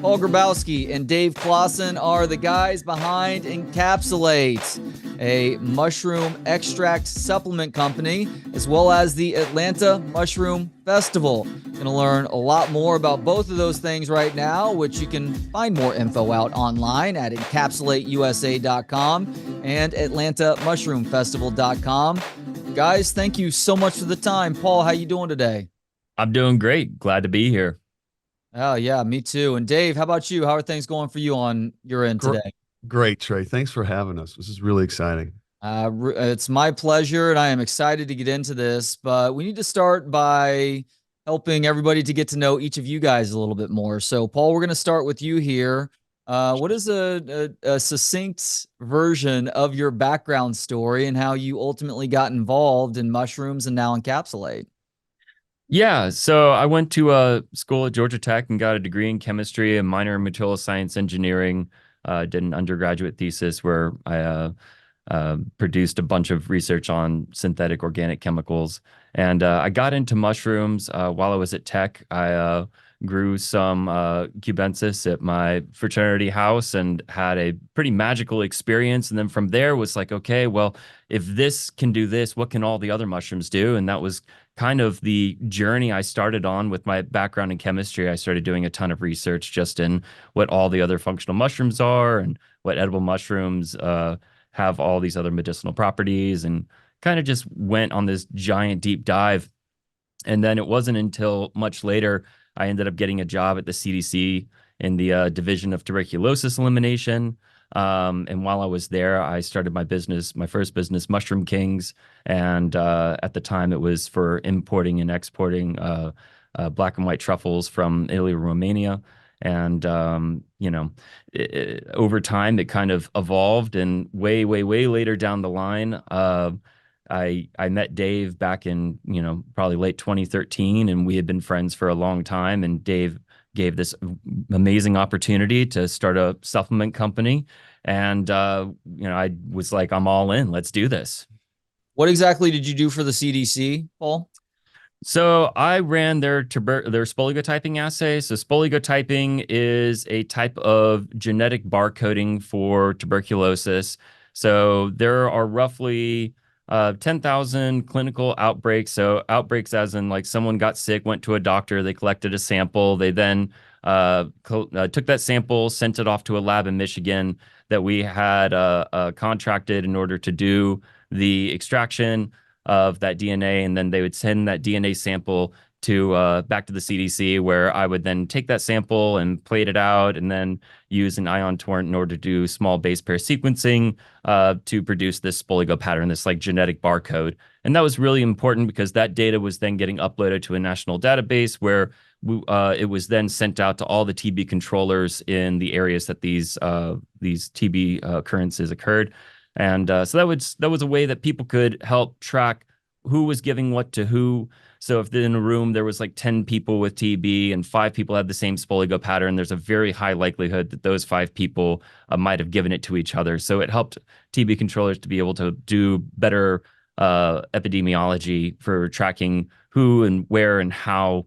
Paul Grzybowski and Dave Claassen are the guys behind Encapsulate, a mushroom extract supplement company, as well as the Atlanta Mushroom Festival. Going to learn a lot more about both of those things right now, which you can find more info out online at encapsulateusa.com and atlantamushroomfestival.com. Guys, thank you so much for the time. Paul, how you doing today? I'm doing great. Glad to be here. Oh, yeah, me too. And Dave, how about you? How are things going for you on your end Gr- today? Great, Trey. Thanks for having us. This is really exciting. It's my pleasure, and I am excited to get into this. But we need to start by helping everybody to get to know each of you guys a little bit more. So, Paul, we're going to start with you here. What is a succinct version of your background story and how you ultimately got involved in mushrooms and now encapsulate? Yeah, so I went to school at Georgia Tech and got a degree in chemistry, a minor in material science engineering. Did an undergraduate thesis where I produced a bunch of research on synthetic organic chemicals. And I got into mushrooms while I was at Tech. I grew some cubensis at my fraternity house and had a pretty magical experience. And then from there was like, okay, well, if this can do this, what can all the other mushrooms do? And that was kind of the journey I started on with my background in chemistry. I started doing a ton of research just in what all the other functional mushrooms are and what edible mushrooms have all these other medicinal properties, and kind of just went on this giant deep dive. And then it wasn't until much later I ended up getting a job at the CDC in the Division of Tuberculosis Elimination. And while I was there, I started my business, my first business, Mushroom Kings. And at the time, it was for importing and exporting black and white truffles from Italy and Romania. And, over time, it kind of evolved. And way, way, way later down the line, I met Dave back in, probably late 2013, and we had been friends for a long time. And Dave gave this amazing opportunity to start a supplement company. And, I was like, I'm all in. Let's do this. What exactly did you do for the CDC, Paul? So I ran their typing assay. So typing is a type of genetic barcoding for tuberculosis. So there are roughly 10,000 clinical outbreaks. So outbreaks as in like someone got sick, went to a doctor, they collected a sample, they then took that sample, sent it off to a lab in Michigan that we had contracted in order to do the extraction of that DNA, and then they would send that DNA sample to back to the CDC, where I would then take that sample and plate it out, and then use an ion torrent in order to do small base pair sequencing to produce this oligo pattern, this like genetic barcode. And that was really important because that data was then getting uploaded to a national database where it was then sent out to all the TB controllers in the areas that these TB occurrences occurred. And so that was a way that people could help track who was giving what to who. So if in a room there was like 10 people with TB and 5 people had the same Spoligo pattern, there's a very high likelihood that those 5 people might have given it to each other. So it helped TB controllers to be able to do better epidemiology for tracking who and where and how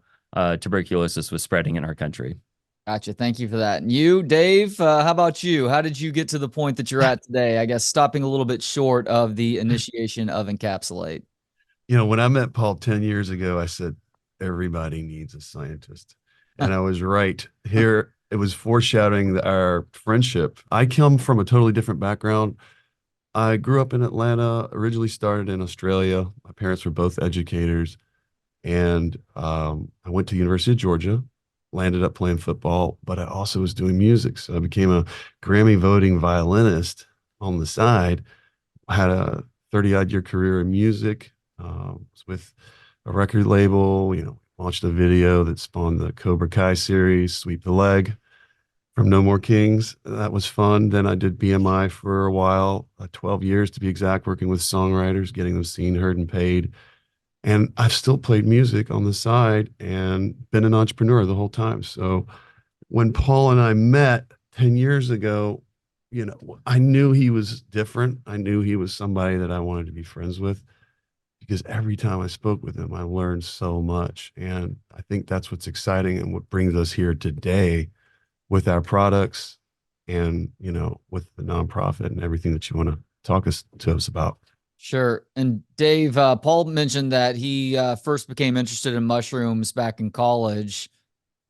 tuberculosis was spreading in our country. Gotcha. Thank you for that. And you, Dave, how about you? How did you get to the point that you're at today? I guess stopping a little bit short of the initiation of Encapsulate. When I met Paul 10 years ago, I said, everybody needs a scientist. And I was right. Here, it was foreshadowing our friendship. I come from a totally different background. I grew up in Atlanta, originally started in Australia. My parents were both educators. And I went to the University of Georgia, landed up playing football, but I also was doing music. So I became a Grammy voting violinist on the side. I had a 30 odd year career in music, was with a record label, launched a video that spawned the Cobra Kai series, Sweep the Leg from No More Kings. That was fun. Then I did BMI for a while, 12 years to be exact, working with songwriters, getting them seen, heard, and paid. And I've still played music on the side and been an entrepreneur the whole time. So when Paul and I met 10 years ago, I knew he was different. I knew he was somebody that I wanted to be friends with because every time I spoke with him, I learned so much. And I think that's what's exciting and what brings us here today with our products and, with the nonprofit and everything that you want to talk to us about. Sure. And Dave, Paul mentioned that he first became interested in mushrooms back in college.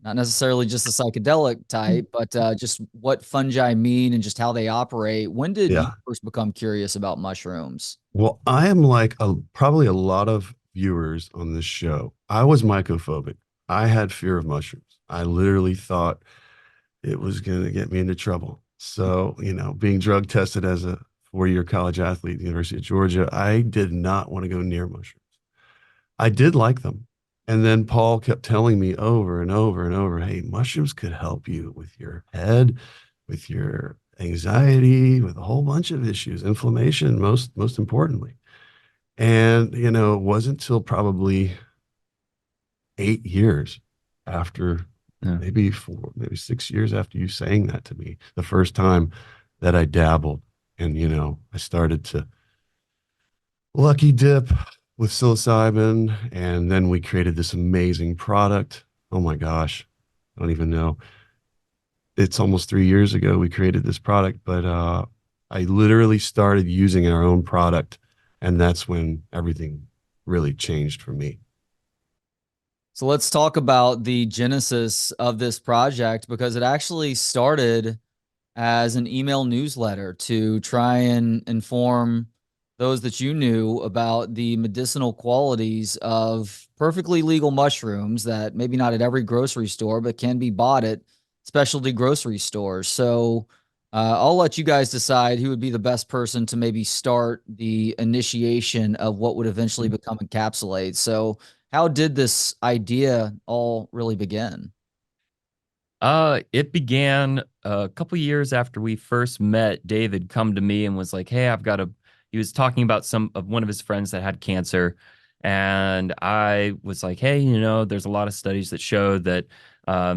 Not necessarily just the psychedelic type, but just what fungi mean and just how they operate. When did you Yeah. first become curious about mushrooms? Well, I am like probably a lot of viewers on this show. I was mycophobic. I had fear of mushrooms. I literally thought it was going to get me into trouble. So, being drug tested as a 4-year college athlete at the University of Georgia, I did not want to go near mushrooms. I did like them. And then Paul kept telling me over and over and over, hey, mushrooms could help you with your head, with your anxiety, with a whole bunch of issues, inflammation, most importantly. And, it wasn't until probably 8 years after, Yeah. maybe 6 years after you saying that to me, the first time that I dabbled. And, I started to lucky dip with psilocybin. And then we created this amazing product. Oh my gosh. I don't even know. It's almost 3 years ago we created this product, but I literally started using our own product. And that's when everything really changed for me. So let's talk about the genesis of this project because it actually started as an email newsletter to try and inform those that you knew about the medicinal qualities of perfectly legal mushrooms that maybe not at every grocery store, but can be bought at specialty grocery stores. So I'll let you guys decide who would be the best person to maybe start the initiation of what would eventually become Encapsulate. So, how did this idea all really begin? It began a couple years after we first met. David come to me and was like, "Hey, he was talking about some of one of his friends that had cancer, and I was like, "Hey, there's a lot of studies that show that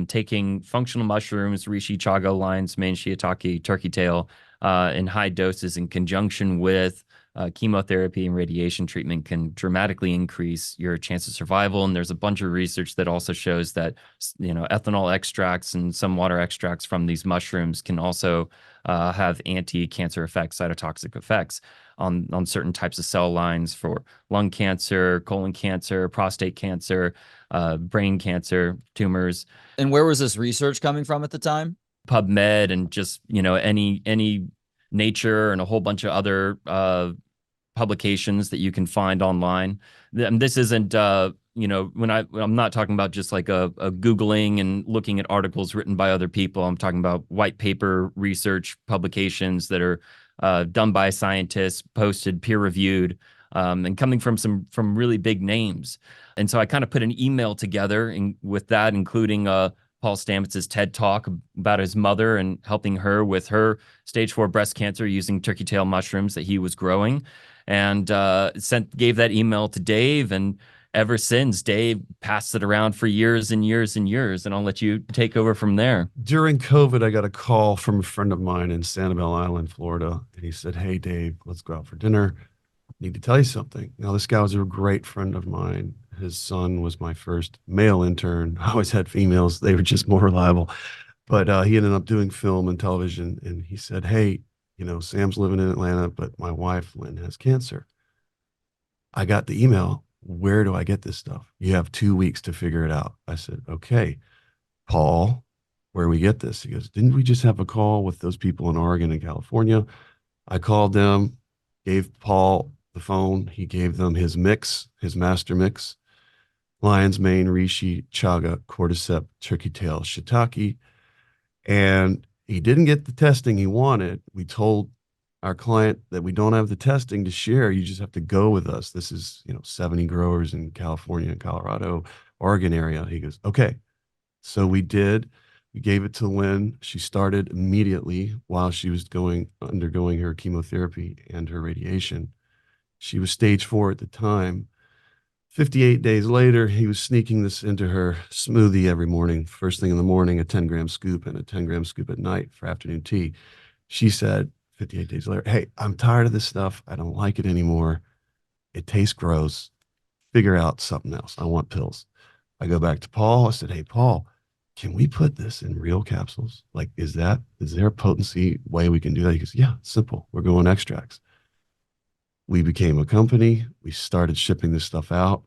taking functional mushrooms, reishi, chaga, lion's mane, shiitake, turkey tail, in high doses in conjunction with chemotherapy and radiation treatment can dramatically increase your chance of survival. And there's a bunch of research that also shows that, ethanol extracts and some water extracts from these mushrooms can also have anti-cancer effects, cytotoxic effects on certain types of cell lines for lung cancer, colon cancer, prostate cancer, brain cancer, tumors. And where was this research coming from at the time? PubMed and just, any Nature and a whole bunch of other publications that you can find online. And this isn't, when I'm not talking about just like a Googling and looking at articles written by other people. I'm talking about white paper research publications that are done by scientists, posted, peer reviewed, and coming from really big names. And so I kind of put an email together with that, including Paul Stamets' TED Talk about his mother and helping her with her stage 4 breast cancer using turkey tail mushrooms that he was growing, and gave that email to Dave. And ever since, Dave passed it around for years and years and years. And I'll let you take over from there. During COVID, I got a call from a friend of mine in Sanibel Island, Florida. And he said, hey, Dave, let's go out for dinner. Need to tell you something. Now, this guy was a great friend of mine. His son was my first male intern. I always had females. They were just more reliable. But he ended up doing film and television. And he said, hey, Sam's living in Atlanta, but my wife, Lynn, has cancer. I got the email. Where do I get this stuff? You have 2 weeks to figure it out. I said, okay, Paul, where do we get this? He goes, didn't we just have a call with those people in Oregon and California? I called them, gave Paul the phone. He gave them his mix, his master mix: lion's mane, reishi, chaga, cordyceps, turkey tail, shiitake. And he didn't get the testing he wanted. We told our client that we don't have the testing to share. You just have to go with us. This is, 70 growers in California and Colorado, Oregon area. He goes, okay. So we did. We gave it to Lynn. She started immediately while she was undergoing her chemotherapy and her radiation. She was stage 4 at the time. 58 days later, he was sneaking this into her smoothie every morning. First thing in the morning, a 10-gram scoop, and a 10-gram scoop at night for afternoon tea. She said 58 days later, hey, I'm tired of this stuff. I don't like it anymore. It tastes gross. Figure out something else. I want pills. I go back to Paul. I said, hey, Paul, can we put this in real capsules? Like, is there a potency way we can do that? He goes, yeah, simple. We're going extracts. We became a company. We started shipping this stuff out.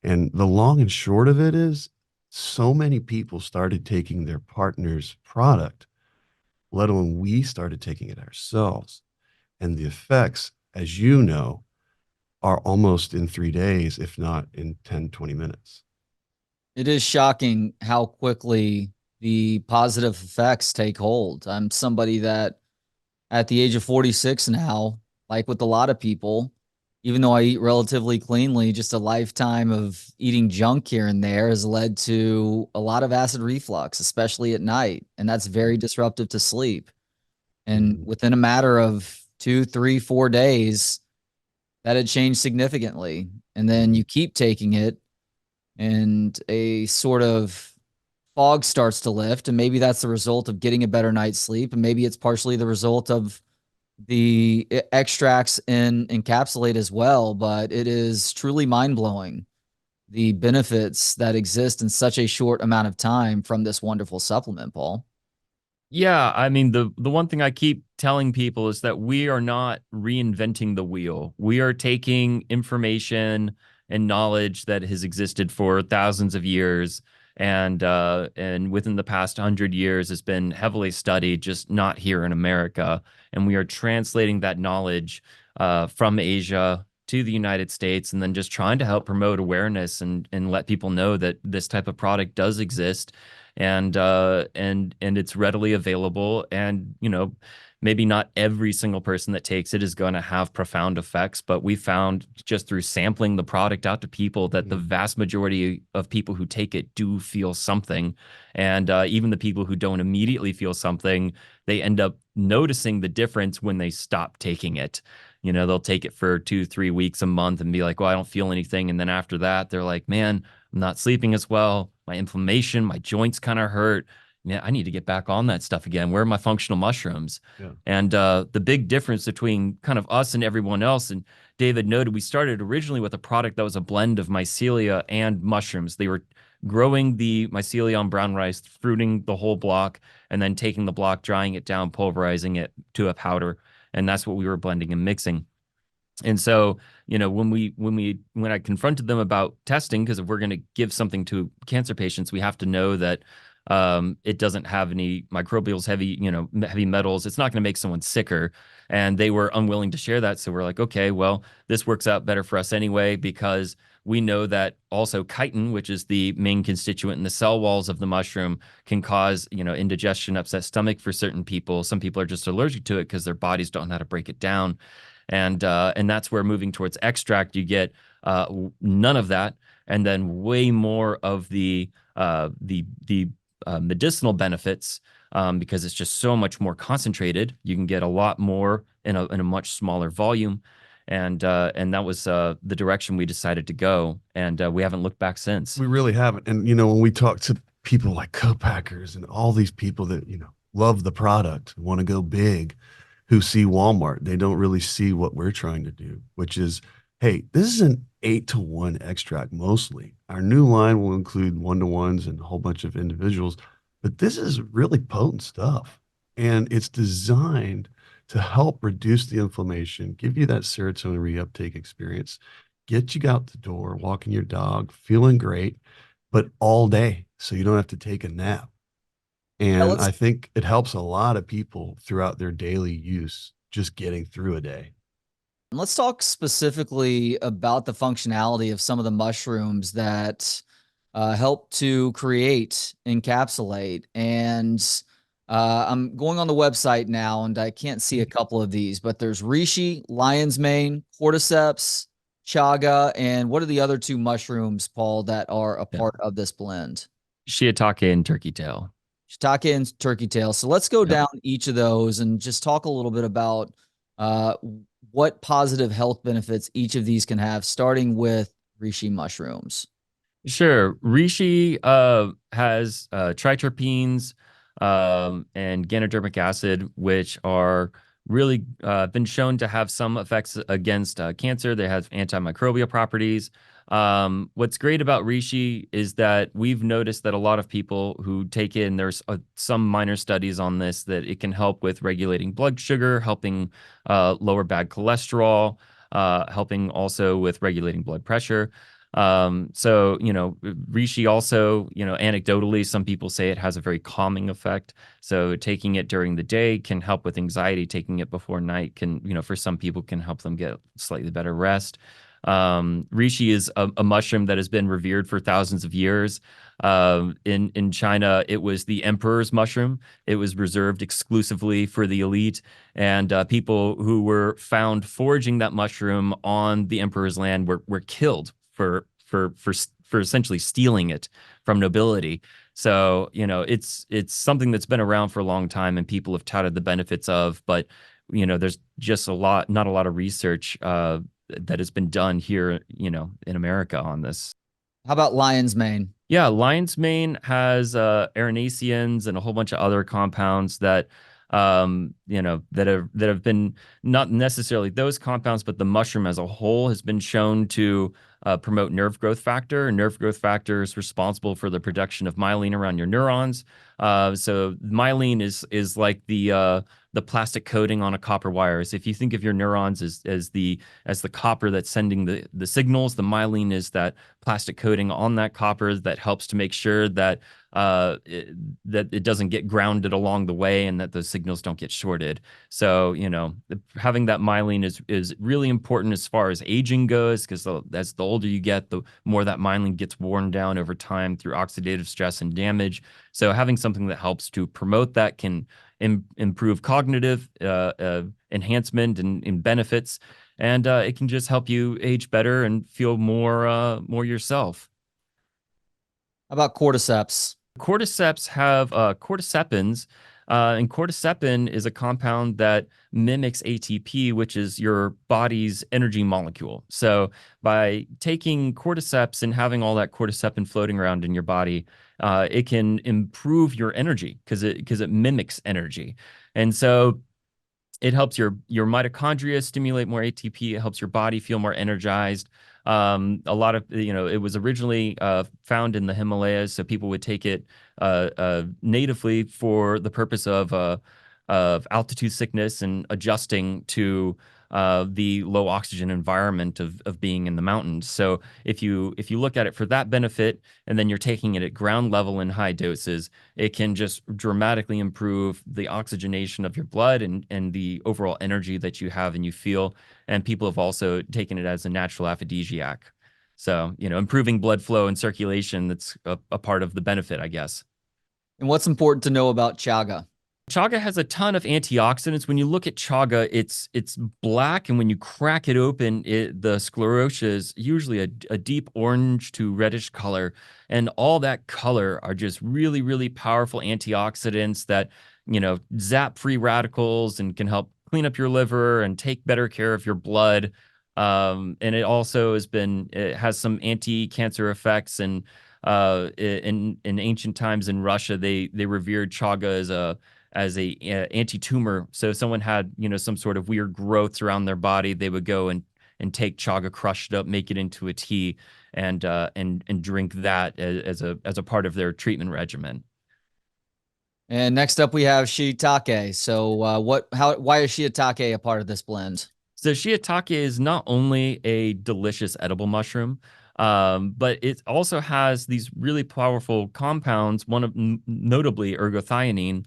And the long and short of it is so many people started taking their partner's product, let alone we started taking it ourselves. And the effects, as you know, are almost in 3 days, if not in 10, 20 minutes. It is shocking how quickly the positive effects take hold. I'm somebody that at the age of 46 now, like with a lot of people, even though I eat relatively cleanly, just a lifetime of eating junk here and there has led to a lot of acid reflux, especially at night. And that's very disruptive to sleep. And Mhm. within a matter of 2, 3, 4 days, that had changed significantly. And then you keep taking it, and a sort of fog starts to lift. And maybe that's the result of getting a better night's sleep. And maybe it's partially the result of the extracts in Encapsulate as well. But it is truly mind blowing the benefits that exist in such a short amount of time from this wonderful supplement, Paul. Yeah, I mean the one thing I keep telling people is that we are not reinventing the wheel. We are taking information and knowledge that has existed for thousands of years and within the past 100 years has been heavily studied, just not here in America. And we are translating that knowledge from Asia to the United States, and then just trying to help promote awareness and let people know that this type of product does exist, and it's readily available. And maybe not every single person that takes it is going to have profound effects, but we found just through sampling the product out to people that the vast majority of people who take it do feel something. And even the people who don't immediately feel something, they end up noticing the difference when they stop taking it. They'll take it for 2, 3 weeks, a month, and be like, well, I don't feel anything. And then after that, they're like, man, I'm not sleeping as well. My inflammation, my joints kind of hurt. Yeah, I need to get back on that stuff again. Where are my functional mushrooms? Yeah. And the big difference between kind of us and everyone else, and David noted, we started originally with a product that was a blend of mycelia and mushrooms. They were growing the mycelia on brown rice, fruiting the whole block, and then taking the block, drying it down, pulverizing it to a powder. And that's what we were blending and mixing. And so, when I confronted them about testing, because if we're going to give something to cancer patients, we have to know that it doesn't have any microbials, heavy metals. It's not going to make someone sicker. And they were unwilling to share that. So we're like, okay, well, this works out better for us anyway, because we know that also chitin, which is the main constituent in the cell walls of the mushroom, can cause, indigestion, upset stomach for certain people. Some people are just allergic to it because their bodies don't know how to break it down. And that's where, moving towards extract, you get none of that, and then way more of the medicinal benefits, because it's just so much more concentrated. You can get a lot more in a much smaller volume, and that was the direction we decided to go, and we haven't looked back since. We really haven't. And, when we talk to people like co-packers and all these people that, love the product, want to go big, who see Walmart, they don't really see what we're trying to do, which is, hey, this is an 8-to-1 extract mostly. Our new line will include 1-to-1s and a whole bunch of individuals, but this is really potent stuff. And it's designed to help reduce the inflammation, give you that serotonin reuptake experience, get you out the door, walking your dog, feeling great, but all day. So you don't have to take a nap. Yeah, And I think it helps a lot of people throughout their daily use, just getting through a day. let's talk specifically about the functionality of some of the mushrooms that help to create Encapsulate. And I'm going on the website now, and I can't see a couple of these, but there's Reishi, lion's mane, Cordyceps, Chaga, and what are the other two mushrooms, Paul, that are a Yeah. part of this blend? Shiitake and turkey tail. Shiitake and turkey tail. So let's go Yep. down each of those and just talk a little bit about uh, what positive health benefits each of these can have, starting with reishi mushrooms. Sure. Reishi has triterpenes and ganodermic acid, which are really been shown to have some effects against cancer. They have antimicrobial properties. What's great about Reishi is that we've noticed that a lot of people who take it, and there's some minor studies on this, that it can help with regulating blood sugar, helping lower bad cholesterol, helping also with regulating blood pressure. So, Reishi also, anecdotally, some people say it has a very calming effect. So taking it during the day can help with anxiety. Taking it before night can, for some people can help them get slightly better rest. Reishi is a mushroom that has been revered for thousands of years. In China, it was the emperor's mushroom. It was reserved exclusively for the elite, and people who were found foraging that mushroom on the emperor's land were killed for essentially stealing it from nobility. So, it's something that's been around for a long time and people have touted the benefits of, but there's just not a lot of research that has been done here, in America on this. How about lion's mane? Yeah, lion's mane has erinacines and a whole bunch of other compounds that that have been, not necessarily those compounds, but the mushroom as a whole has been shown to promote nerve growth factor. Nerve growth factor is responsible for the production of myelin around your neurons. So myelin is like the plastic coating on a copper wire. So if you think of your neurons as the copper that's sending the signals, the myelin is that plastic coating on that copper that helps to make sure that that it doesn't get grounded along the way and that those signals don't get shorted. So, having that myelin is really important as far as aging goes, because as the older you get, the more that myelin gets worn down over time through oxidative stress and damage. So having something that helps to promote that can improve cognitive enhancement and benefits, and it can just help you age better and feel more yourself. How about cordyceps? Cordyceps have cordycepins, and cordycepin is a compound that mimics ATP, which is your body's energy molecule. So by taking cordyceps and having all that cordycepin floating around in your body, it can improve your energy because it mimics energy. And so it helps your mitochondria stimulate more ATP. It helps your body feel more energized. A lot of, it was originally found in the Himalayas, so people would take it natively for the purpose of altitude sickness and adjusting to the low oxygen environment of being in the mountains. So if you look at it for that benefit, and then you're taking it at ground level in high doses, it can just dramatically improve the oxygenation of your blood and the overall energy that you have and you feel. And people have also taken it as a natural aphrodisiac. So, improving blood flow and circulation, that's a part of the benefit, I guess. And what's important to know about chaga? Chaga has a ton of antioxidants. When you look at chaga, it's black, and when you crack it open, the sclerotia is usually a deep orange to reddish color, and all that color are just really, really powerful antioxidants that zap free radicals and can help clean up your liver and take better care of your blood. And it also it has some anti-cancer effects. And in ancient times in Russia, they revered chaga as a anti-tumor. So if someone had, some sort of weird growths around their body, they would go and take chaga, crush it up, make it into a tea, and drink that as a part of their treatment regimen. And next up we have shiitake. So why is shiitake a part of this blend? So shiitake is not only a delicious edible mushroom, but it also has these really powerful compounds, notably ergothioneine,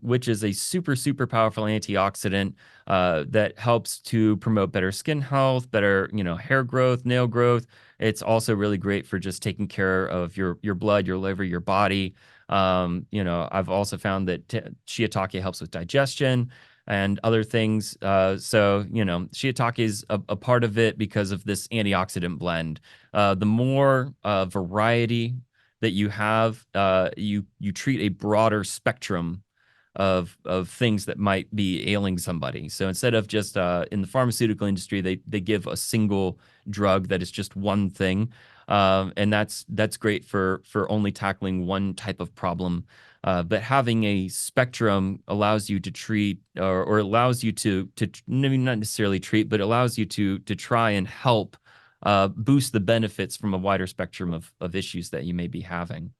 which is a super, super powerful antioxidant that helps to promote better skin health, better, hair growth, nail growth. It's also really great for just taking care of your blood, your liver, your body. I've also found that shiitake helps with digestion and other things. So, shiitake is a part of it because of this antioxidant blend. The more variety that you have, you treat a broader spectrum of things that might be ailing somebody. So instead of just in the pharmaceutical industry, they give a single drug that is just one thing. And that's great for only tackling one type of problem. But having a spectrum allows you to treat, or allows you to maybe not necessarily treat, but allows you to try and help boost the benefits from a wider spectrum of issues that you may be having.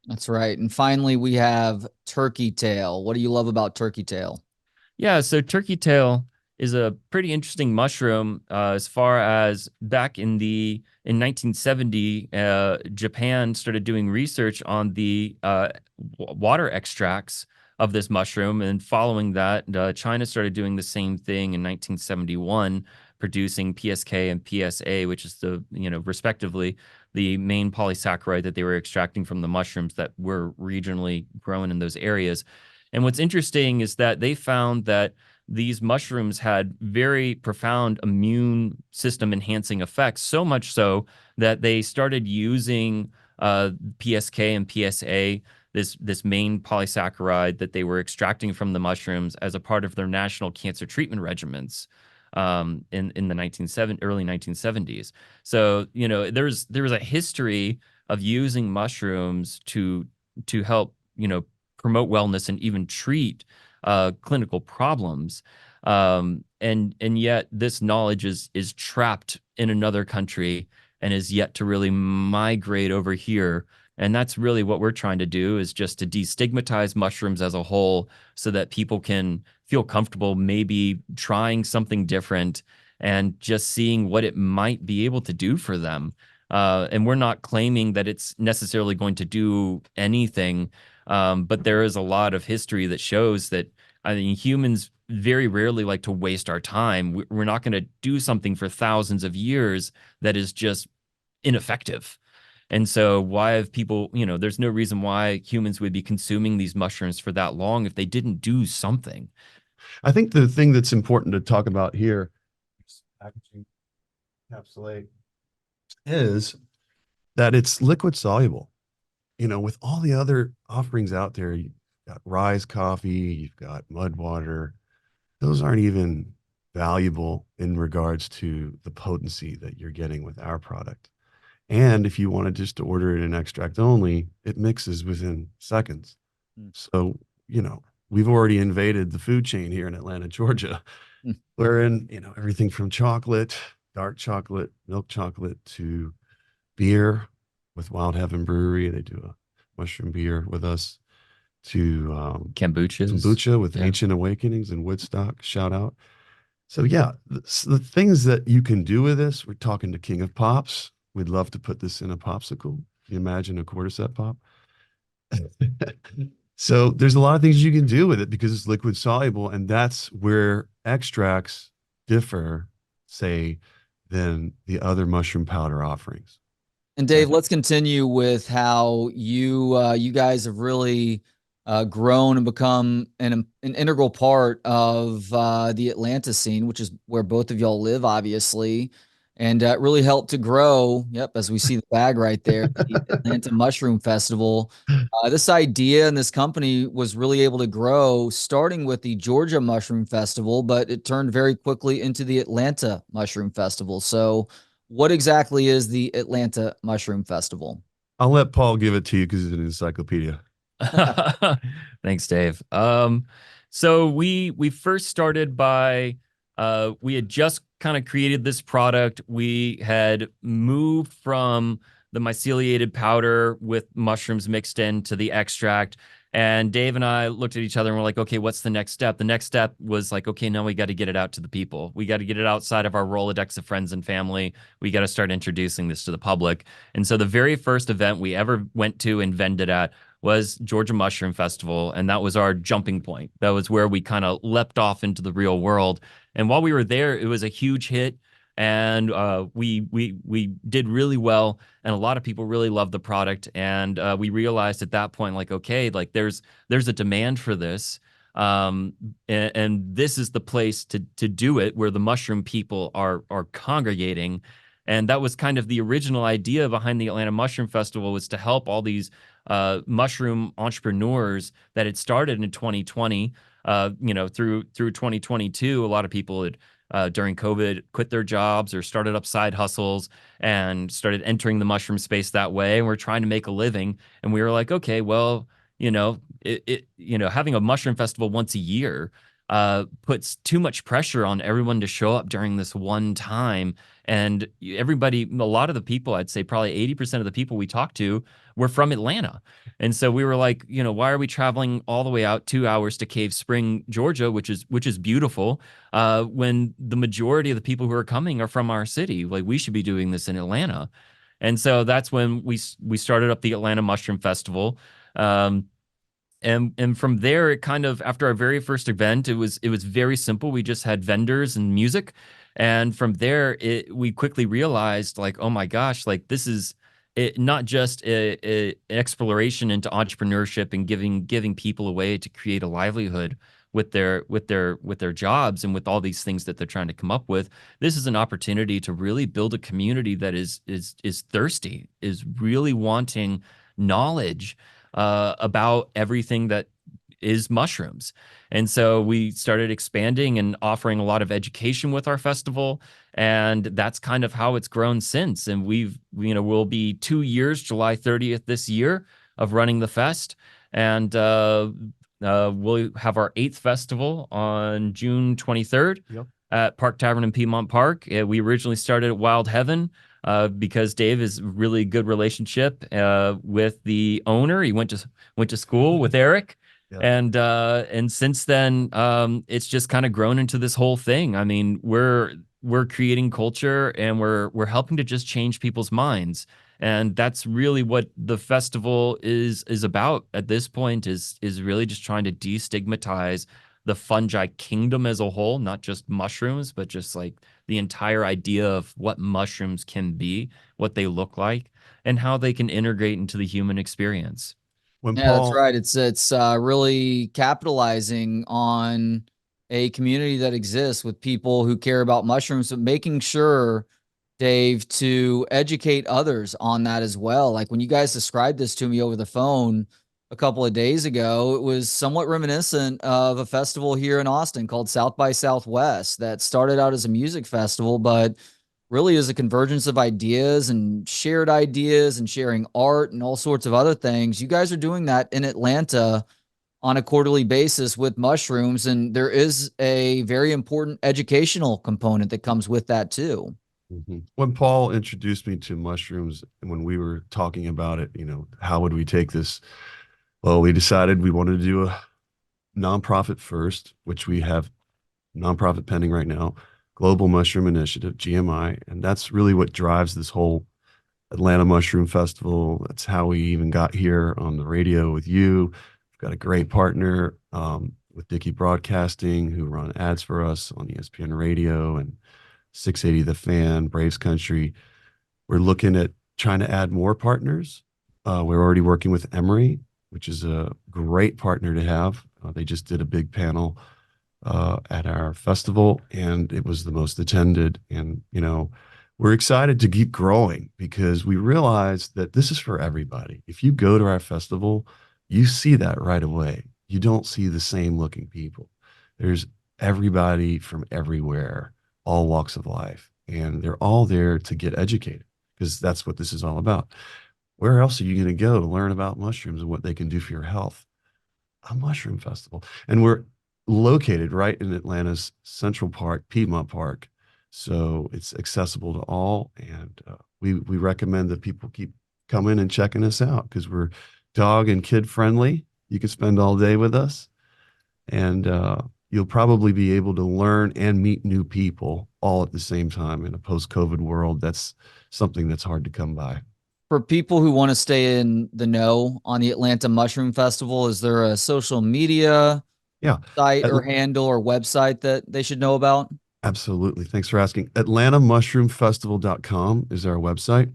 That's right. And finally, we have turkey tail. What do you love about turkey tail? Yeah, so turkey tail is a pretty interesting mushroom. As far as back in 1970, Japan started doing research on the water extracts of this mushroom, and following that, China started doing the same thing in 1971, producing PSK and PSA, which is respectively, the main polysaccharide that they were extracting from the mushrooms that were regionally grown in those areas. And what's interesting is that they found that these mushrooms had very profound immune system enhancing effects, so much so that they started using PSK and PSA, this main polysaccharide that they were extracting from the mushrooms, as a part of their national cancer treatment regimens in the early 1970s. So, there was a history of using mushrooms to help, promote wellness and even treat clinical problems. And yet this knowledge is trapped in another country and is yet to really migrate over here. And that's really what we're trying to do, is just to destigmatize mushrooms as a whole, so that people can feel comfortable maybe trying something different and just seeing what it might be able to do for them. And we're not claiming that it's necessarily going to do anything, but there is a lot of history that shows that, I mean, humans very rarely like to waste our time. We're not going to do something for thousands of years that is just ineffective. And so why have people, there's no reason why humans would be consuming these mushrooms for that long if they didn't do something. I think the thing that's important to talk about here, packaging, encapsulate, is that it's liquid soluble. With all the other offerings out there, you've got Rise coffee, you've got mud water. Those aren't even valuable in regards to the potency that you're getting with our product. And if you wanted just to order it in extract only, it mixes within seconds. Mm. So, we've already invaded the food chain here in Atlanta, Georgia, Mm. wherein, everything from chocolate, dark chocolate, milk chocolate, to beer with Wild Heaven Brewery. They do a mushroom beer with us, to kombucha with Ancient Awakenings and Woodstock. Shout out. So yeah, the things that you can do with this, we're talking to King of Pops. We'd love to put this in a popsicle. Can you imagine a Cordyceps pop? So there's a lot of things you can do with it because it's liquid soluble, and that's where extracts differ, say, than the other mushroom powder offerings. And Dave, let's continue with how you guys have really grown and become an integral part of the Atlanta scene, which is where both of y'all live, obviously, and really helped to grow. Yep, as we see the bag right there, the Atlanta Mushroom Festival. This idea and this company was really able to grow, starting with the Georgia Mushroom Festival, but it turned very quickly into the Atlanta Mushroom Festival. So, what exactly is the Atlanta Mushroom Festival? I'll let Paul give it to you because he's an encyclopedia. Thanks, Dave. So we first started by we had just kind of created this product. We had moved from the myceliated powder with mushrooms mixed into the extract. And Dave and I looked at each other and we're like, okay, what's the next step? The next step was like, okay, now we got to get it out to the people. We got to get it outside of our Rolodex of friends and family. We got to start introducing this to the public. And so the very first event we ever went to and vended at was Georgia Mushroom Festival, and that was our jumping point. That was where we kind of leapt off into the real world. And while we were there, it was a huge hit, and we did really well, and a lot of people really loved the product. And we realized at that point, like, okay, like there's a demand for this, and this is the place to do it, where the mushroom people are congregating. And that was kind of the original idea behind the Atlanta Mushroom Festival, was to help all these mushroom entrepreneurs that had started in 2020, through 2022. A lot of people had during COVID quit their jobs or started up side hustles and started entering the mushroom space that way. And we're trying to make a living. And we were like, okay, well, having a mushroom festival once a year puts too much pressure on everyone to show up during this one time. And everybody, a lot of the people, I'd say probably 80% of the people we talked to were from Atlanta. And so we were like, why are we traveling all the way out 2 hours to Cave Spring, Georgia, which is beautiful, when the majority of the people who are coming are from our city? Like, we should be doing this in Atlanta. And so that's when we started up the Atlanta Mushroom Festival. And from there, it kind of, after our very first event, it was very simple. We just had vendors and music. And from there, we quickly realized, like, oh my gosh, like, this is not just an exploration into entrepreneurship and giving people a way to create a livelihood with their jobs and with all these things that they're trying to come up with. This is an opportunity to really build a community that is thirsty, is really wanting knowledge about everything that is mushrooms. And so we started expanding and offering a lot of education with our festival. And that's kind of how it's grown since. And we'll be 2 years, July 30th this year, of running the fest. And we'll have our 8th festival on June 23rd. Yep. At Park Tavern in Piedmont Park. We originally started at Wild Heaven, because Dave is really good relationship with the owner. He went to school with Eric. Yeah. And since then, it's just kind of grown into this whole thing. I mean, we're creating culture, and we're helping to just change people's minds. And that's really what the festival is about at this point, is really just trying to destigmatize the fungi kingdom as a whole, not just mushrooms, but just like the entire idea of what mushrooms can be, what they look like, and how they can integrate into the human experience. That's right. It's really capitalizing on a community that exists with people who care about mushrooms, but making sure, Dave, to educate others on that as well. Like, when you guys described this to me over the phone a couple of days ago, it was somewhat reminiscent of a festival here in Austin called South by Southwest that started out as a music festival, but really is a convergence of ideas and sharing art and all sorts of other things. You guys are doing that in Atlanta on a quarterly basis with mushrooms, and there is a very important educational component that comes with that too. Mm-hmm. When Paul introduced me to mushrooms, and when we were talking about it, how would we take this? Well, we decided we wanted to do a nonprofit first, which we have nonprofit pending right now, Global Mushroom Initiative, GMI. And that's really what drives this whole Atlanta Mushroom Festival. That's how we even got here on the radio with you. We've got a great partner with Dickey Broadcasting, who run ads for us on ESPN Radio and 680 The Fan, Braves Country. We're looking at trying to add more partners. We're already working with Emory, which is a great partner to have. They just did a big panel at our festival, and it was the most attended. And, we're excited to keep growing because we realize that this is for everybody. If you go to our festival, you see that right away. You don't see the same looking people. There's everybody from everywhere, all walks of life, and they're all there to get educated, because that's what this is all about. Where else are you going to go to learn about mushrooms and what they can do for your health? A mushroom festival. And we're located right in Atlanta's Central Park, Piedmont Park. So it's accessible to all. And we recommend that people keep coming and checking us out, because we're dog and kid friendly. You can spend all day with us, and you'll probably be able to learn and meet new people all at the same time. In a post-COVID world, that's something that's hard to come by. For people who want to stay in the know on the Atlanta Mushroom Festival, is there a social media site or handle or website that they should know about? Absolutely. Thanks for asking. AtlantaMushroomFestival.com is our website.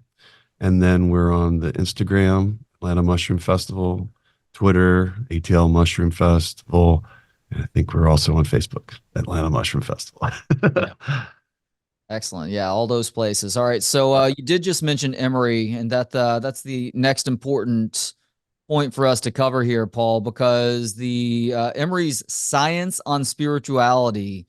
And then we're on the Instagram, Atlanta Mushroom Festival, Twitter, ATL Mushroom Festival. And I think we're also on Facebook, Atlanta Mushroom Festival. Yeah. Excellent. Yeah, all those places. All right. So you did just mention Emory, and that's the next important point for us to cover here, Paul, because the Emory's Science on Spirituality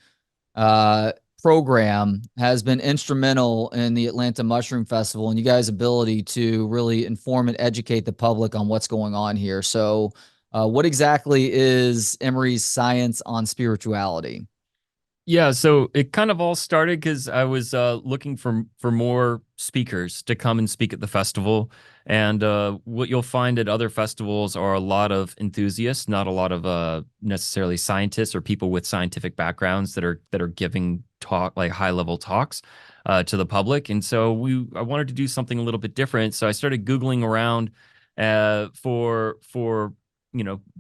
program has been instrumental in the Atlanta Mushroom Festival and you guys' ability to really inform and educate the public on what's going on here. So, what exactly is Emory's science on spirituality? Yeah, so it kind of all started because I was looking for more speakers to come and speak at the festival, and what you'll find at other festivals are a lot of enthusiasts, not a lot of necessarily scientists or people with scientific backgrounds that are giving talk like high level talks to the public. And so I wanted to do something a little bit different, so I started Googling around for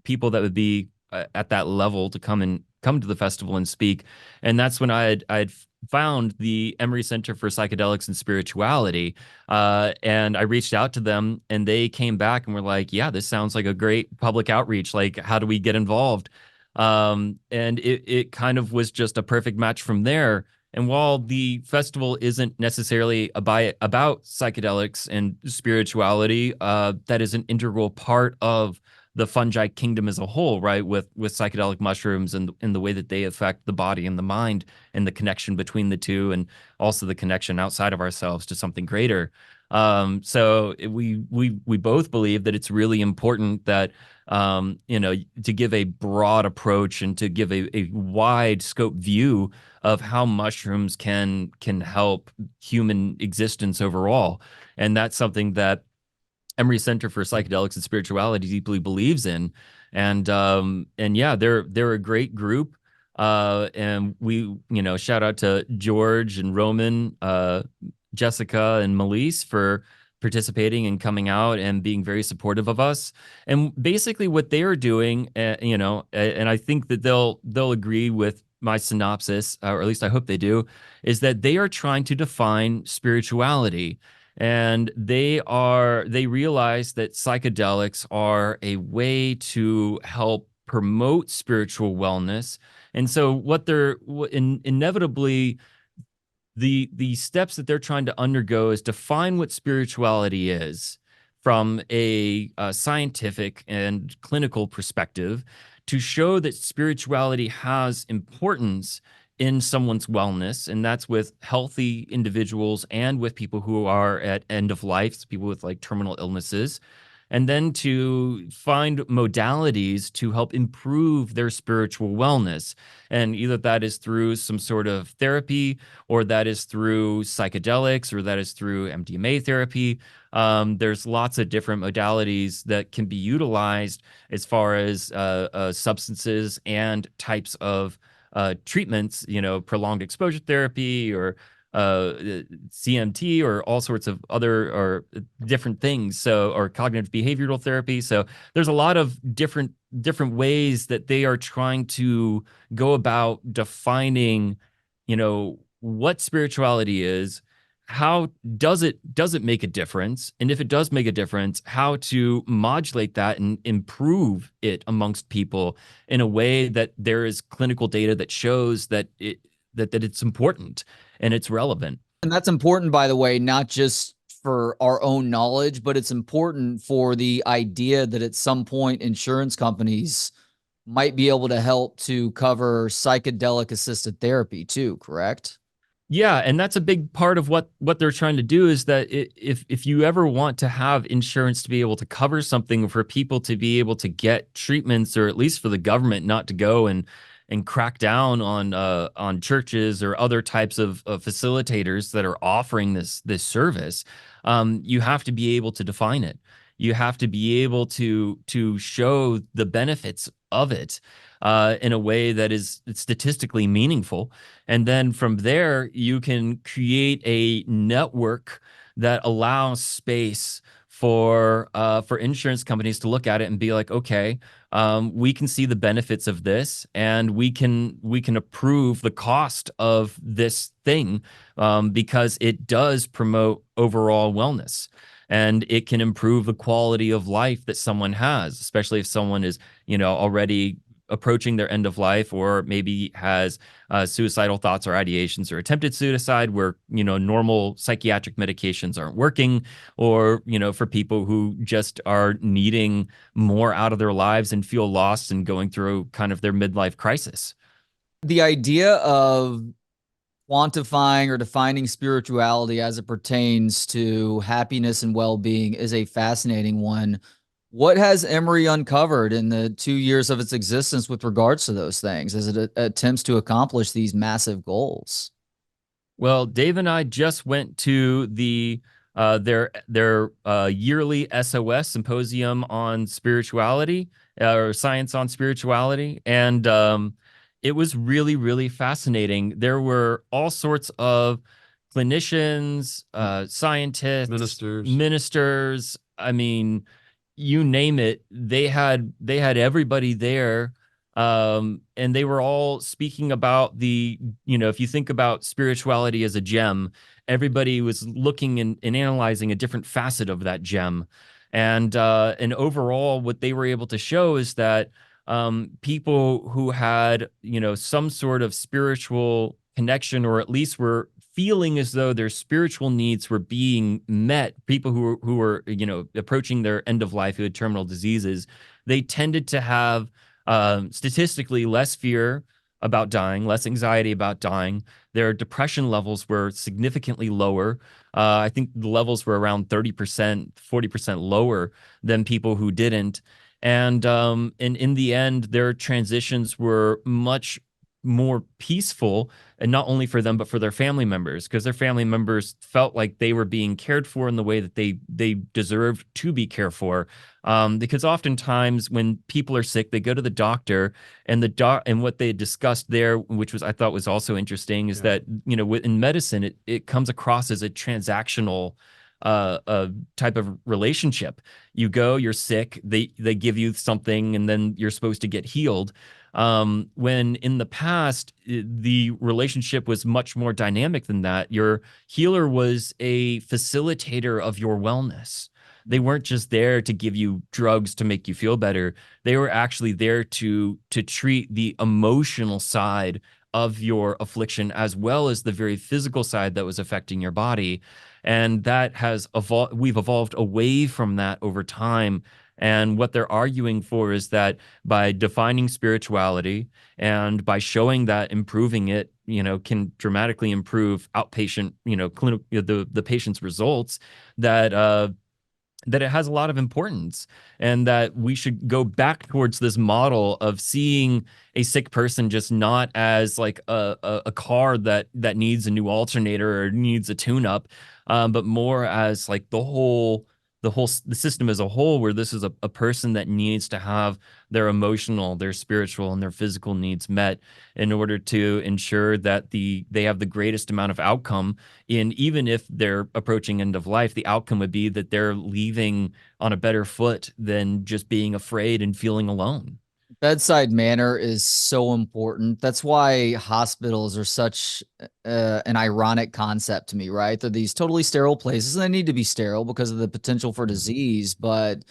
people that would be at that level to come to the festival and speak. And that's when I had found the Emory Center for Psychedelics and Spirituality, and I reached out to them, and they came back and were like, "Yeah, this sounds like a great public outreach. Like, how do we get involved?" And it kind of was just a perfect match from there. And while the festival isn't necessarily about psychedelics and spirituality, that is an integral part of the fungi kingdom as a whole, right? With psychedelic mushrooms and the way that they affect the body and the mind and the connection between the two, and also the connection outside of ourselves to something greater. We both believe that it's really important that to give a broad approach and to give a wide scope view of how mushrooms can help human existence overall. And that's something that Emory Center for Psychedelics and Spirituality deeply believes in. And yeah, they're a great group. And shout out to George and Roman, Jessica and Melise for participating and coming out and being very supportive of us. And basically what they are doing, and I think that they'll agree with my synopsis, or at least I hope they do, is that they are trying to define spirituality. And they realize that psychedelics are a way to help promote spiritual wellness. And so inevitably, the steps that they're trying to undergo is define what spirituality is from a scientific and clinical perspective, to show that spirituality has importance in someone's wellness, and that's with healthy individuals and with people who are at end of life, so people with like terminal illnesses, and then to find modalities to help improve their spiritual wellness. And either that is through some sort of therapy, or that is through psychedelics, or that is through MDMA therapy. There's lots of different modalities that can be utilized as far as substances and types of treatments, prolonged exposure therapy, or CMT, or all sorts of other or different things. So, or cognitive behavioral therapy. So there's a lot of different ways that they are trying to go about defining, what spirituality is. How does it make a difference? And if it does make a difference, how to modulate that and improve it amongst people in a way that there is clinical data that shows that it's important and it's relevant. And that's important, by the way, not just for our own knowledge, but it's important for the idea that at some point insurance companies might be able to help to cover psychedelic assisted therapy too, correct? Yeah, and that's a big part of what they're trying to do, is that if you ever want to have insurance to be able to cover something, for people to be able to get treatments, or at least for the government not to go and crack down on churches or other types of facilitators that are offering this service, you have to be able to define it. You have to be able to show the benefits of it in a way that is statistically meaningful. And then from there, you can create a network that allows space for insurance companies to look at it and be like, okay, we can see the benefits of this, and we can approve the cost of this thing, because it does promote overall wellness, and it can improve the quality of life that someone has, especially if someone is, already approaching their end of life, or maybe has suicidal thoughts or ideations, or attempted suicide, where normal psychiatric medications aren't working, or for people who just are needing more out of their lives and feel lost and going through kind of their midlife crisis. The idea of quantifying or defining spirituality as it pertains to happiness and well-being is a fascinating one. What has Emory uncovered in the 2 years of its existence with regards to those things as it attempts to accomplish these massive goals? Well, Dave and I just went to their yearly SOS symposium on spirituality, or science on spirituality, and it was really, really fascinating. There were all sorts of clinicians, scientists, Ministers. ministers. I mean, you name it. They had everybody there, and they were all speaking about if you think about spirituality as a gem, everybody was looking and analyzing a different facet of that gem. And overall, what they were able to show is that people who had, some sort of spiritual connection, or at least were feeling as though their spiritual needs were being met, people who were approaching their end of life, who had terminal diseases, they tended to have statistically less fear about dying, less anxiety about dying. Their depression levels were significantly lower. I think the levels were around 30%, 40% lower than people who didn't. And in the end, their transitions were much more peaceful, and not only for them but for their family members, because their family members felt like they were being cared for in the way that they deserved to be cared for. Because oftentimes when people are sick, they go to the doctor, and and what they discussed there, which was, I thought was also interesting, is that in medicine it comes across as a transactional type of relationship. You go, you're sick, they give you something, and then you're supposed to get healed. When in the past, the relationship was much more dynamic than that. Your healer was a facilitator of your wellness. They weren't just there to give you drugs to make you feel better. They were actually there to treat the emotional side of your affliction, as well as the very physical side that was affecting your body. And that has evolved. We've evolved away from that over time. And what they're arguing for is that by defining spirituality and by showing that improving it, can dramatically improve outpatient, clinical, the patient's results, that it has a lot of importance, and that we should go back towards this model of seeing a sick person just not as like a car that needs a new alternator or needs a tune-up, but more as like the system as a whole, where this is a person that needs to have their emotional, their spiritual, and their physical needs met in order to ensure that they have the greatest amount of outcome. In even if they're approaching end of life, the outcome would be that they're leaving on a better foot than just being afraid and feeling alone. Bedside manner is so important. That's why hospitals are such an ironic concept to me, right? They're these totally sterile places, and they need to be sterile because of the potential for disease, but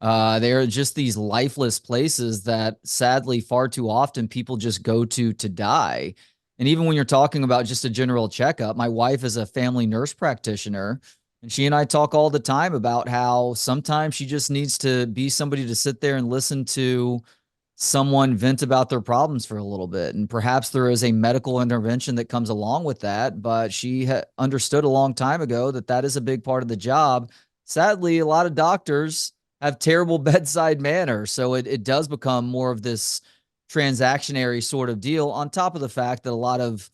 they are just these lifeless places that sadly far too often people just go to die. And even when you're talking about just a general checkup, my wife is a family nurse practitioner, and she and I talk all the time about how sometimes she just needs to be somebody to sit there and listen to someone vent about their problems for a little bit. And perhaps there is a medical intervention that comes along with that, but she understood a long time ago that that is a big part of the job. Sadly, a lot of doctors have terrible bedside manner. So it does become more of this transactionary sort of deal, on top of the fact that a lot of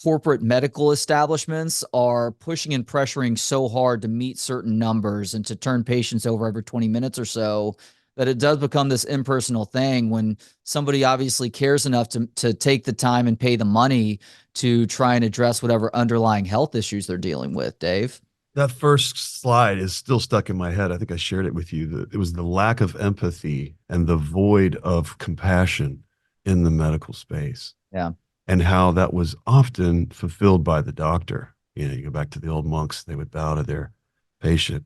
corporate medical establishments are pushing and pressuring so hard to meet certain numbers and to turn patients over every 20 minutes or so, that it does become this impersonal thing when somebody obviously cares enough to take the time and pay the money to try and address whatever underlying health issues they're dealing with. Dave? That first slide is still stuck in my head. I think I shared it with you. It was the lack of empathy and the void of compassion in the medical space. Yeah. And how that was often fulfilled by the doctor. You go back to the old monks, they would bow to their patient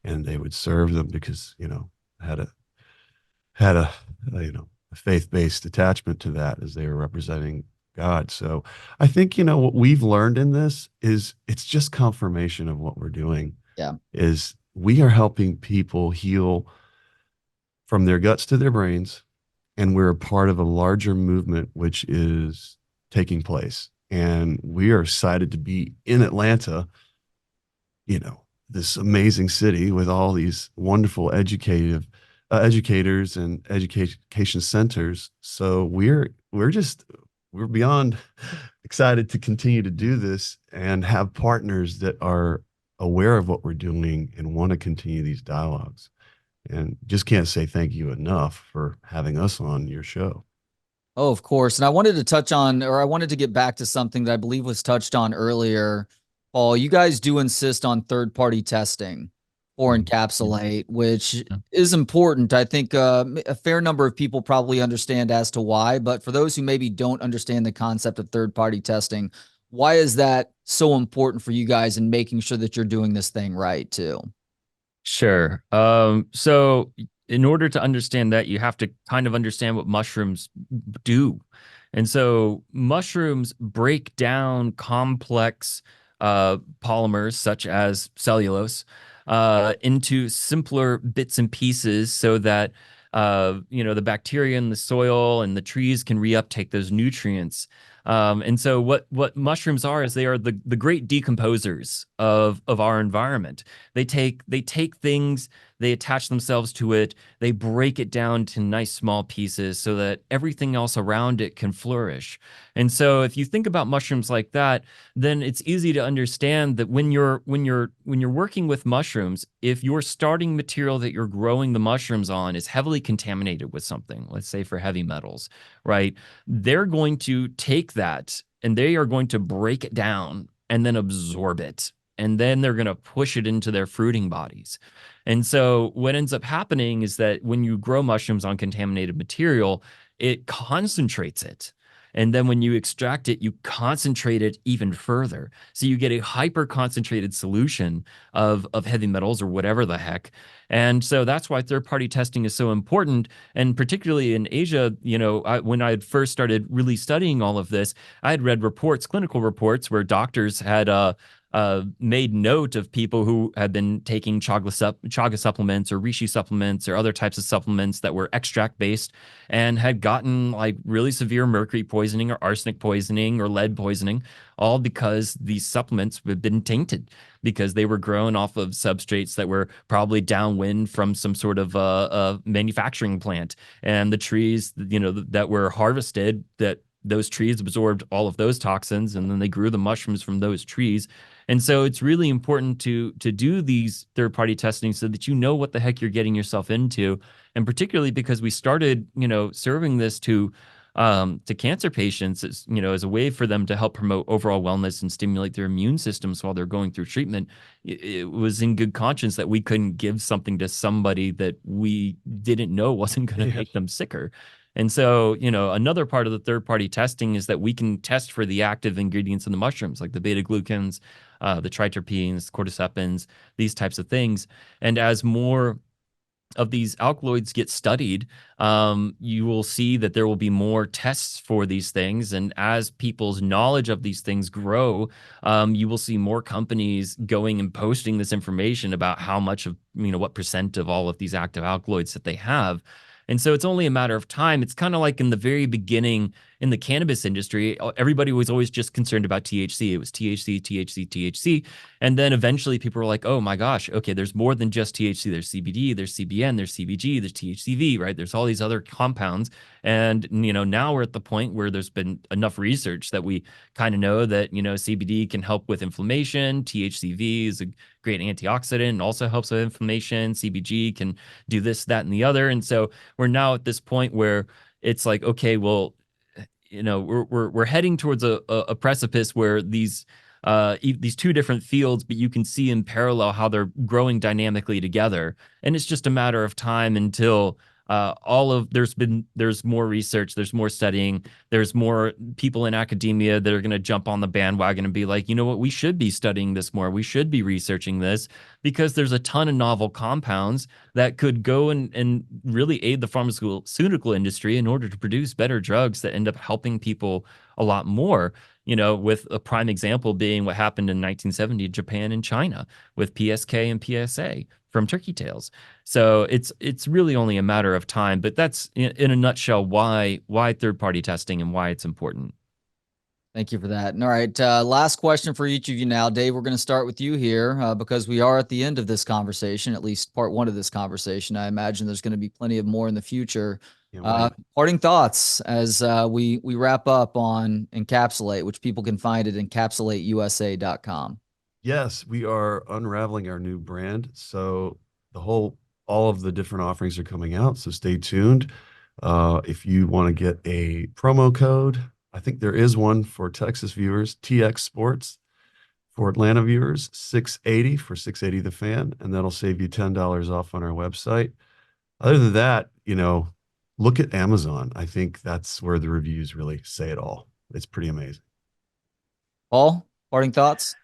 and they would serve them because, had a faith-based attachment to that as they were representing God. So I think, what we've learned in this is it's just confirmation of what we're doing. Yeah. Is we are helping people heal from their guts to their brains. And we're a part of a larger movement, which is taking place. And we are excited to be in Atlanta, you know, this amazing city with all these wonderful educators and education centers. So we're beyond excited to continue to do this and have partners that are aware of what we're doing and want to continue these dialogues. And just can't say thank you enough for having us on your show. Oh, of course. And I wanted to touch on, or I wanted to get back to something that I believe was touched on earlier. Paul, you guys do insist on third-party testing for Mhm. Encapsulate, which Yeah. is important. I think a fair number of people probably understand as to why, but for those who maybe don't understand the concept of third-party testing, why is that so important for you guys in making sure that you're doing this thing right too? Sure. So in order to understand that, you have to kind of understand what mushrooms do. And so mushrooms break down complex polymers such as cellulose into simpler bits and pieces so that the bacteria in the soil and the trees can reuptake those nutrients. And so what mushrooms are is they are the great decomposers of our environment. They take things, they attach themselves to it, they break it down to nice small pieces so that everything else around it can flourish. And so if you think about mushrooms like that, then it's easy to understand that when you're working with mushrooms, if your starting material that you're growing the mushrooms on is heavily contaminated with something, let's say for heavy metals, right? They're going to take that and they are going to break it down and then absorb it. And then they're going to push it into their fruiting bodies. And so what ends up happening is that when you grow mushrooms on contaminated material, it concentrates it. And then when you extract it, you concentrate it even further. So you get a hyper concentrated solution of heavy metals or whatever the heck. And so that's why third party testing is so important. And particularly in Asia, when I had first started really studying all of this, I had read reports, clinical reports, where doctors had made note of people who had been taking chaga supplements or reishi supplements or other types of supplements that were extract based and had gotten like really severe mercury poisoning or arsenic poisoning or lead poisoning, all because these supplements had been tainted because they were grown off of substrates that were probably downwind from some sort of manufacturing plant. And the trees, that were harvested, that those trees absorbed all of those toxins, and then they grew the mushrooms from those trees. And so it's really important to do these third-party testing so that you know what the heck you're getting yourself into. And particularly because we started, serving this to cancer patients, as a way for them to help promote overall wellness and stimulate their immune systems while they're going through treatment. It was in good conscience that we couldn't give something to somebody that we didn't know wasn't going to make them sicker. And so, another part of the third party testing is that we can test for the active ingredients in the mushrooms, like the beta glucans, the triterpenes, cordycepins, these types of things. And as more of these alkaloids get studied, you will see that there will be more tests for these things. And as people's knowledge of these things grow, you will see more companies going and posting this information about how much of, what percent of all of these active alkaloids that they have. And so it's only a matter of time. It's kind of like in the very beginning in the cannabis industry, everybody was always just concerned about THC. It was THC, THC, THC. And then eventually people were like, oh my gosh, okay, there's more than just THC. There's CBD, there's CBN, there's CBG, there's THCV, right? There's all these other compounds. And, now we're at the point where there's been enough research that we kind of know that, CBD can help with inflammation. THCV is a great antioxidant and also helps with inflammation. CBG can do this, that, and the other. And so we're now at this point where it's like, okay, well, we're heading towards a precipice where these two different fields, but you can see in parallel how they're growing dynamically together. And it's just a matter of time until there's more research, there's more studying, there's more people in academia that are going to jump on the bandwagon and be like, you know what, we should be studying this more. We should be researching this because there's a ton of novel compounds that could go and really aid the pharmaceutical industry in order to produce better drugs that end up helping people a lot more. With a prime example being what happened in 1970 in Japan and China with PSK and PSA from turkey tails. So it's really only a matter of time, but that's in a nutshell why third party testing and why it's important. Thank you for that. And all right, last question for each of you now. Dave, we're going to start with you here because we are at the end of this conversation, at least part one of this conversation. I imagine there's going to be plenty of more in the future. Parting thoughts as we wrap up on Encapsulate, which people can find at encapsulateusa.com. Yes, we are unraveling our new brand. So all of the different offerings are coming out. So stay tuned. If you want to get a promo code, I think there is one for Texas viewers, TX Sports. For Atlanta viewers, 680 for 680 the fan, and that'll save you $10 off on our website. Other than that, look at Amazon. I think that's where the reviews really say it all. It's pretty amazing. Paul, parting thoughts?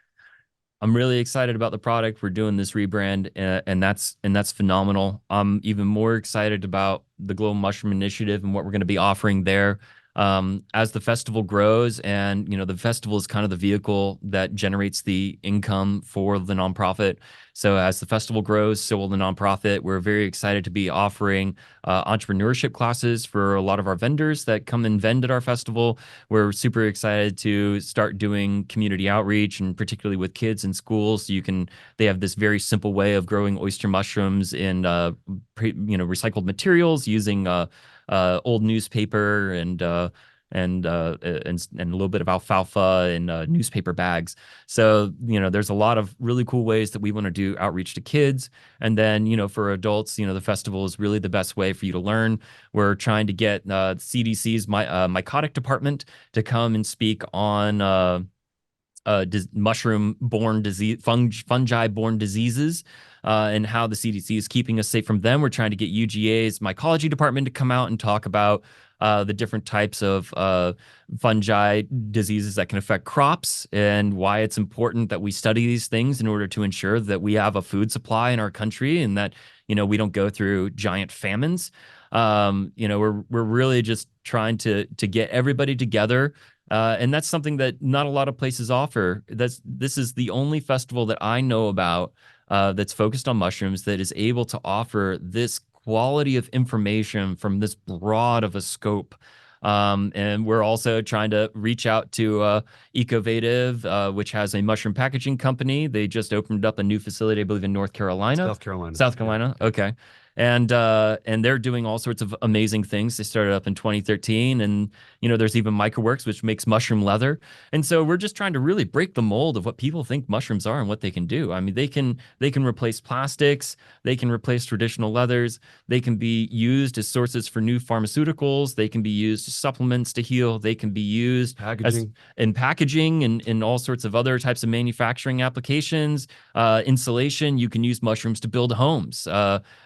I'm really excited about the product. We're doing this rebrand, and that's phenomenal. I'm even more excited about the Global Mushroom Initiative and what we're going to be offering there. As the festival grows, and the festival is kind of the vehicle that generates the income for the nonprofit. So as the festival grows, so will the nonprofit. We're very excited to be offering entrepreneurship classes for a lot of our vendors that come and vend at our festival. We're super excited to start doing community outreach, and particularly with kids in schools. They have this very simple way of growing oyster mushrooms in recycled materials using old newspaper and a little bit of alfalfa and newspaper bags. So, there's a lot of really cool ways that we want to do outreach to kids. And then, for adults, the festival is really the best way for you to learn. We're trying to get CDC's mycotic department to come and speak on mushroom-borne disease, fungi-borne diseases, and how the CDC is keeping us safe from them. We're trying to get UGA's mycology department to come out and talk about the different types of fungi diseases that can affect crops, and why it's important that we study these things in order to ensure that we have a food supply in our country, and that we don't go through giant famines. We're really just trying to get everybody together. And that's something that not a lot of places offer. This is the only festival that I know about that's focused on mushrooms that is able to offer this quality of information from this broad of a scope. And we're also trying to reach out to Ecovative, which has a mushroom packaging company. They just opened up a new facility, I believe, in North Carolina. South Carolina. Yeah. Okay. And they're doing all sorts of amazing things. They started up in 2013, and there's even Microworks, which makes mushroom leather. And so we're just trying to really break the mold of what people think mushrooms are and what they can do. I mean, they can replace plastics, they can replace traditional leathers, they can be used as sources for new pharmaceuticals, they can be used as supplements to heal, they can be used in packaging and in all sorts of other types of manufacturing applications. Insulation, you can use mushrooms to build homes.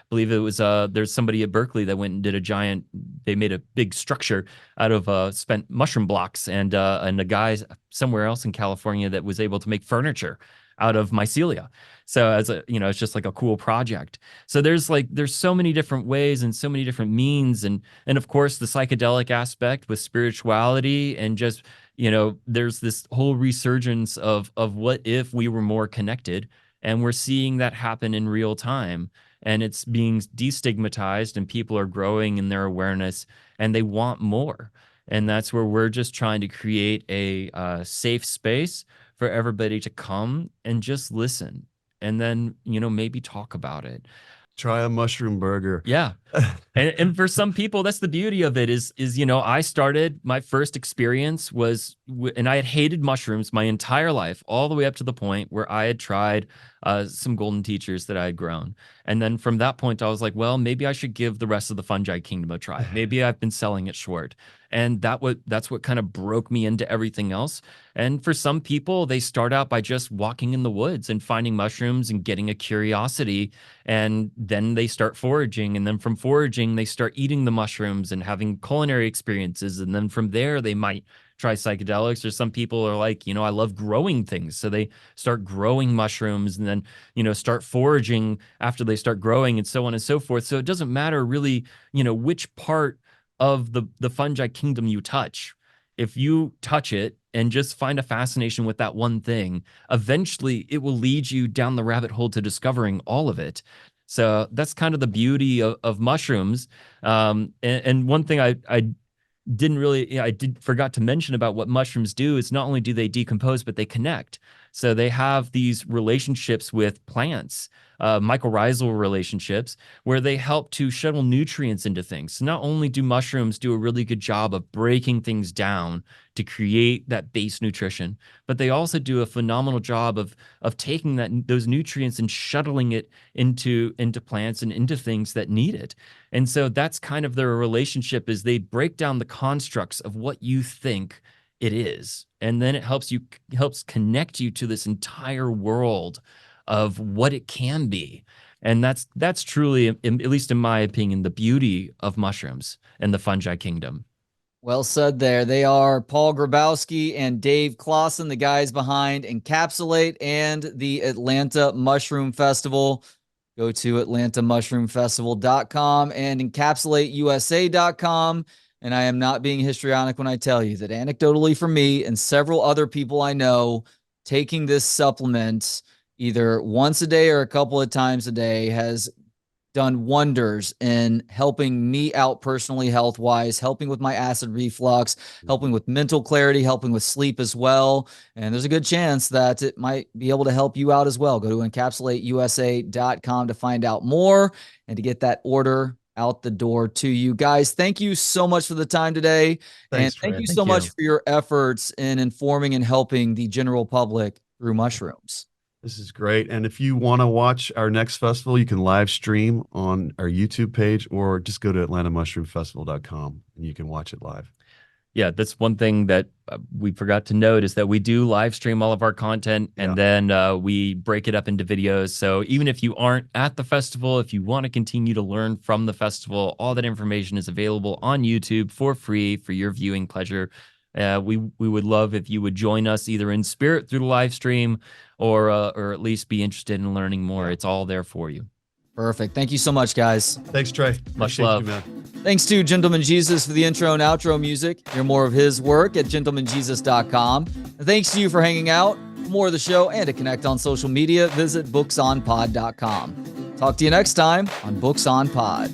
Believe it was there's somebody at Berkeley that went and did they made a big structure out of spent mushroom blocks, and a guy somewhere else in California that was able to make furniture out of mycelia. So it's just like a cool project. So there's so many different ways and so many different means, and of course the psychedelic aspect with spirituality, and just there's this whole resurgence of what if we were more connected, and we're seeing that happen in real time. And it's being destigmatized, and people are growing in their awareness, and they want more. And that's where we're just trying to create a safe space for everybody to come and just listen, and then maybe talk about it. Try a mushroom burger. Yeah. And for some people, that's the beauty of it is I started, my first experience was, and I had hated mushrooms my entire life, all the way up to the point where I had tried some golden teachers that I had grown. And then from that point, I was like, well, maybe I should give the rest of the fungi kingdom a try. Maybe I've been selling it short. And that's what kind of broke me into everything else. And for some people, they start out by just walking in the woods and finding mushrooms and getting a curiosity. And then they start foraging. And then from foraging, they start eating the mushrooms and having culinary experiences. And then from there, they might try psychedelics. Or some people are like, I love growing things. So they start growing mushrooms, and then, start foraging after they start growing, and so on and so forth. So it doesn't matter really, which part of the fungi kingdom you touch. If you touch it and just find a fascination with that one thing, eventually it will lead you down the rabbit hole to discovering all of it. So that's kind of the beauty of mushrooms. And one thing I didn't really, I forgot to mention about what mushrooms do is not only do they decompose, but they connect. So they have these relationships with plants, mycorrhizal relationships, where they help to shuttle nutrients into things. So not only do mushrooms do a really good job of breaking things down to create that base nutrition, but they also do a phenomenal job of taking those nutrients and shuttling it into plants and into things that need it. And so that's kind of their relationship, is they break down the constructs of what you think it is. And then it helps connect you to this entire world of what it can be. And that's truly, at least in my opinion, the beauty of mushrooms and the fungi kingdom. Well said there. They are Paul Grzybowski and Dave Claassen, the guys behind Encapsulate and the Atlanta Mushroom Festival. Go to atlantamushroomfestival.com and encapsulateusa.com. And I am not being histrionic when I tell you that anecdotally for me and several other people I know, taking this supplement either once a day or a couple of times a day has done wonders in helping me out personally, health-wise, helping with my acid reflux, helping with mental clarity, helping with sleep as well. And there's a good chance that it might be able to help you out as well. Go to encapsulateusa.com to find out more and to get that order out the door to you guys. Thank you so much for the time today. Thanks, and thank Trey. you Thank so you. much for your efforts in informing and helping the general public through mushrooms. This is great. And if you want to watch our next festival, you can live stream on our YouTube page or just go to atlantamushroomfestival.com and you can watch it live. Yeah, that's one thing that we forgot to note, is that we do live stream all of our content, and then we break it up into videos. So even if you aren't at the festival, if you want to continue to learn from the festival, all that information is available on YouTube for free for your viewing pleasure. We would love if you would join us either in spirit through the live stream or at least be interested in learning more. It's all there for you. Perfect. Thank you so much, guys. Thanks, Trey. Much Appreciate love. you, man. Thanks to Gentleman Jesus for the intro and outro music. Hear more of his work at gentlemanjesus.com. And thanks to you for hanging out. For more of the show and to connect on social media, visit booksonpod.com. Talk to you next time on Books on Pod.